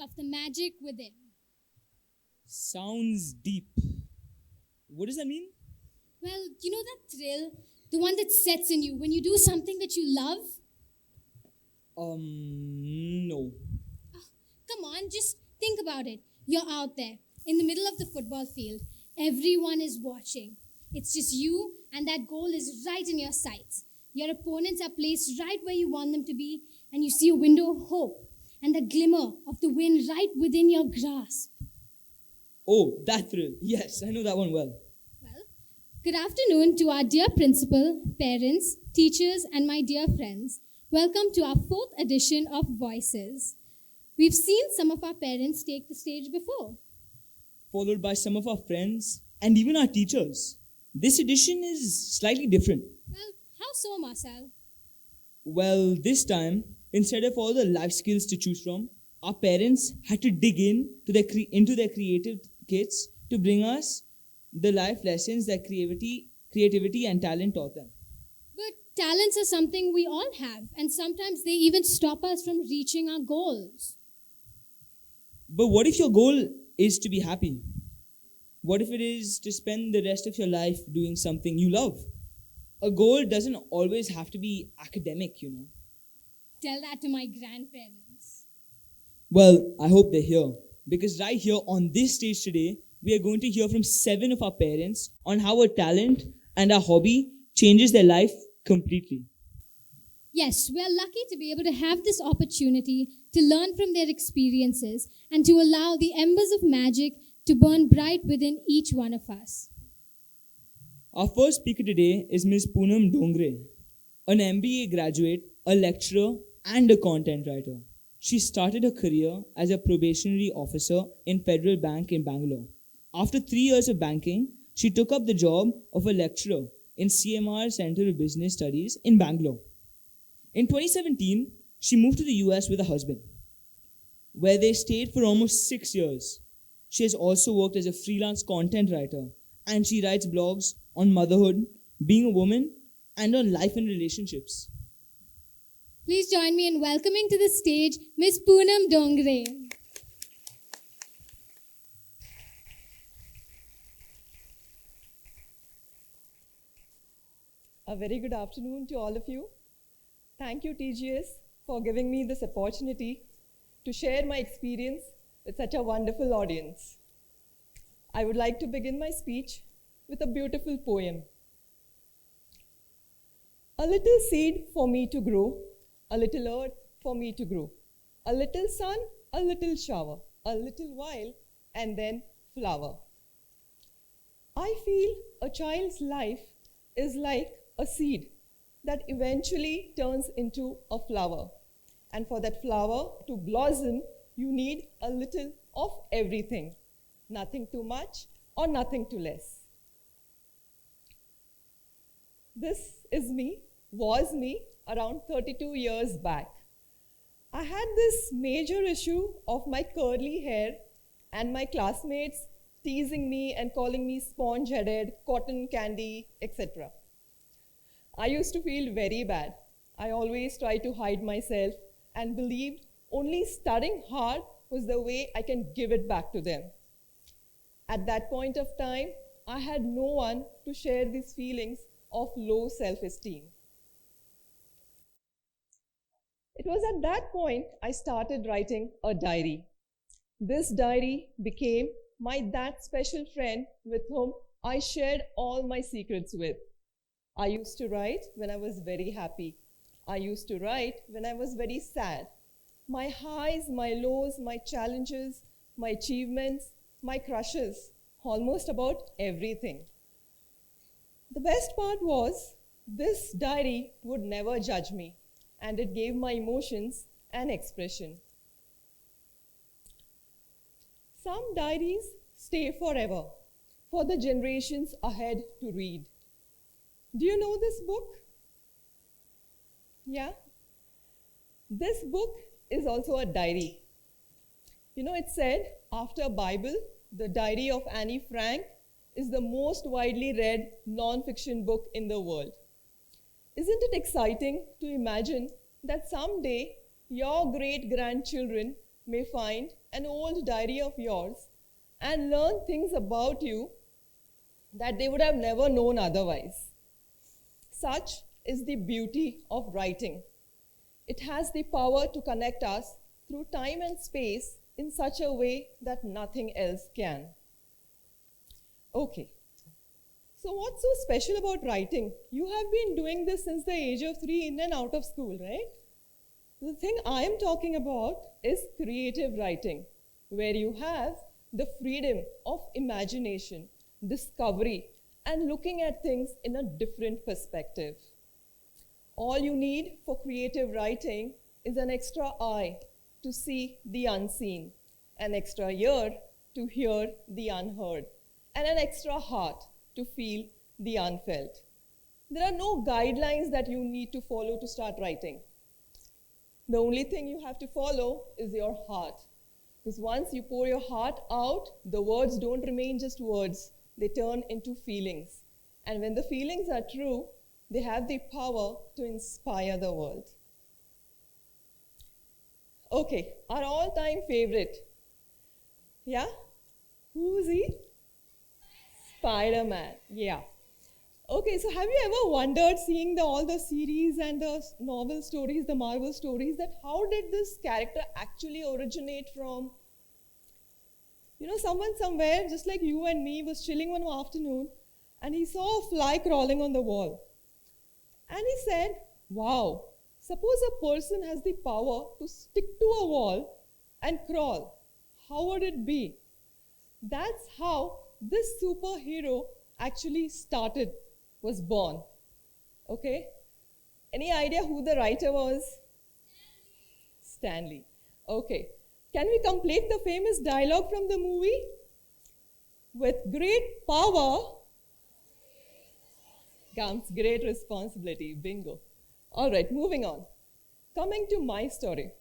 of the magic within. Sounds deep. What does that mean? Well, you know that thrill? The one that sets in you when you do something that you love? No. Come on, just think about it. You're out there, in the middle of the football field. Everyone is watching. It's just you, and that goal is right in your sights. Your opponents are placed right where you want them to be, and you see a window of hope and the glimmer of the wind right within your grasp. Oh, that thrill. Yes, I know that one well. Well, good afternoon to our dear principal, parents, teachers, and my dear friends. Welcome to our fourth edition of Voices. We've seen some of our parents take the stage before. Followed by some of our friends and even our teachers. This edition is slightly different. Well, how so, Marcel? Well, this time, instead of all the life skills to choose from, our parents had to dig into their creative kits to bring us the life lessons that creativity and talent taught them. But talents are something we all have, and sometimes they even stop us from reaching our goals. But what if your goal is to be happy? What if it is to spend the rest of your life doing something you love? A goal doesn't always have to be academic, you know. Tell that to my grandparents. Well, I hope they're here. Because right here on this stage today, we are going to hear from 7 of our parents on how a talent and a hobby changes their life completely. Yes, we are lucky to be able to have this opportunity to learn from their experiences and to allow the embers of magic to burn bright within each one of us. Our first speaker today is Ms. Poonam Dongare, an MBA graduate, a lecturer, and a content writer. She started her career as a probationary officer in Federal Bank in Bangalore. After 3 years of banking, she took up the job of a lecturer in CMR Center of Business Studies in Bangalore. In 2017, she moved to the US with her husband, where they stayed for almost 6 years. She has also worked as a freelance content writer, and she writes blogs on motherhood, being a woman, and on life and relationships. Please join me in welcoming to the stage Ms. Poonam Dongare. A very good afternoon to all of you. Thank you, TGS, for giving me this opportunity to share my experience with such a wonderful audience. I would like to begin my speech with a beautiful poem. A little seed for me to grow, a little earth for me to grow, a little sun, a little shower, a little while, and then flower. I feel a child's life is like a seed that eventually turns into a flower. And for that flower to blossom, you need a little of everything. Nothing too much or nothing too less. This is me, was me, around 32 years back. I had this major issue of my curly hair and my classmates teasing me and calling me sponge-headed, cotton candy, etc. I used to feel very bad. I always tried to hide myself and believed only studying hard was the way I can give it back to them. At that point of time, I had no one to share these feelings of low self-esteem. It was at that point I started writing a diary. This diary became my that special friend with whom I shared all my secrets with. I used to write when I was very happy. I used to write when I was very sad. My highs, my lows, my challenges, my achievements, my crushes, almost about everything. The best part was this diary would never judge me, and it gave my emotions an expression. Some diaries stay forever for the generations ahead to read. Do you know this book? Yeah? This book is also a diary. You know, it said, after Bible, the Diary of Anne Frank is the most widely read non-fiction book in the world. Isn't it exciting to imagine that someday your great-grandchildren may find an old diary of yours and learn things about you that they would have never known otherwise. Such is the beauty of writing. It has the power to connect us through time and space in such a way that nothing else can. Okay, so what's so special about writing? You have been doing this since the age of 3 in and out of school, right? The thing I am talking about is creative writing, where you have the freedom of imagination, discovery, and looking at things in a different perspective. All you need for creative writing is an extra eye to see the unseen, an extra ear to hear the unheard, and an extra heart to feel the unfelt. There are no guidelines that you need to follow to start writing. The only thing you have to follow is your heart. Because once you pour your heart out, the words don't remain just words, they turn into feelings. And when the feelings are true, they have the power to inspire the world. Okay, our all-time favorite. Yeah? Who's he? Spider-Man, yeah. Okay, so have you ever wondered, seeing all the series and the novel stories, the Marvel stories, that how did this character actually originate from? Someone somewhere, just like you and me, was chilling one afternoon and he saw a fly crawling on the wall. And he said, wow, suppose a person has the power to stick to a wall and crawl. How would it be? That's how this superhero actually started, was born. Okay? Any idea who the writer was? Stanley. Okay. Can we complete the famous dialogue from the movie? With great power comes great responsibility. Bingo. All right, moving on. Coming to my story.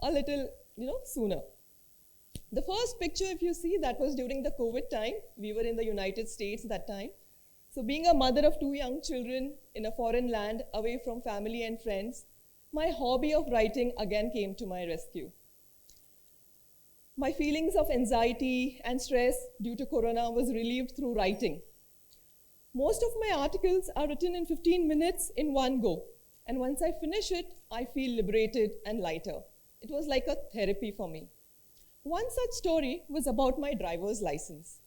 A little, sooner. The first picture, if you see, that was during the COVID time. We were in the United States that time. So being a mother of 2 young children in a foreign land, away from family and friends, my hobby of writing again came to my rescue. My feelings of anxiety and stress due to Corona was relieved through writing. Most of my articles are written in 15 minutes in one go. And once I finish it, I feel liberated and lighter. It was like a therapy for me. One such story was about my driver's license.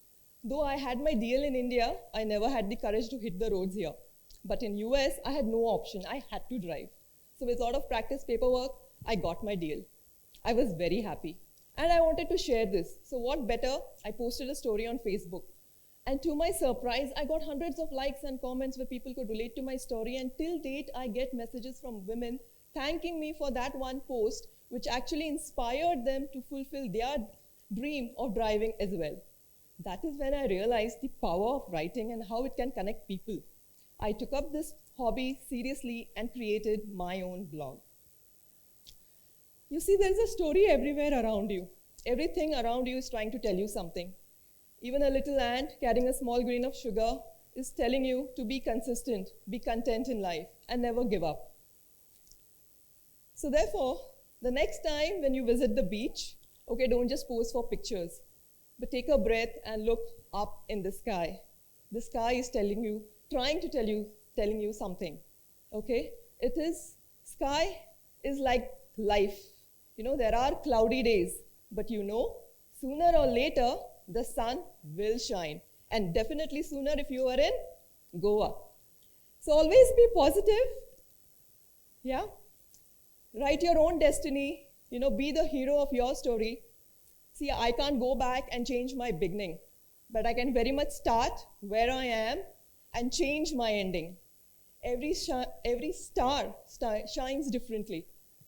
Though I had my DL in India, I never had the courage to hit the roads here. But in US, I had no option. I had to drive. So with a lot of practice paperwork, I got my DL. I was very happy. And I wanted to share this. So what better? I posted a story on Facebook. And to my surprise, I got hundreds of likes and comments where people could relate to my story. And till date, I get messages from women thanking me for that one post, which actually inspired them to fulfill their dream of driving as well. That is when I realized the power of writing and how it can connect people. I took up this hobby seriously and created my own blog. You see, there's a story everywhere around you. Everything around you is trying to tell you something. Even a little ant carrying a small grain of sugar is telling you to be consistent, be content in life, and never give up. So therefore, the next time when you visit the beach, okay, don't just pose for pictures, but take a breath and look up in the sky. The sky is telling you, trying to tell you something, okay? Sky is like life. There are cloudy days, but sooner or later, the sun will shine. And definitely sooner if you are in Goa. So always be positive, yeah? Write your own destiny, be the hero of your story. See, I can't go back and change my beginning, but I can very much start where I am and change my ending. Every star shines differently.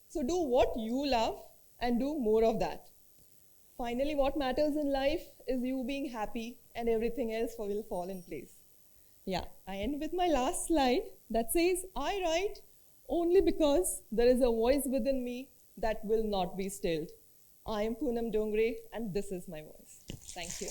So do what you love and do more of that. Finally, what matters in life is you being happy and everything else will fall in place. Yeah, I end with my last slide that says, I write only because there is a voice within me that will not be stilled. I am Poonam Dongare and this is my voice. Thank you.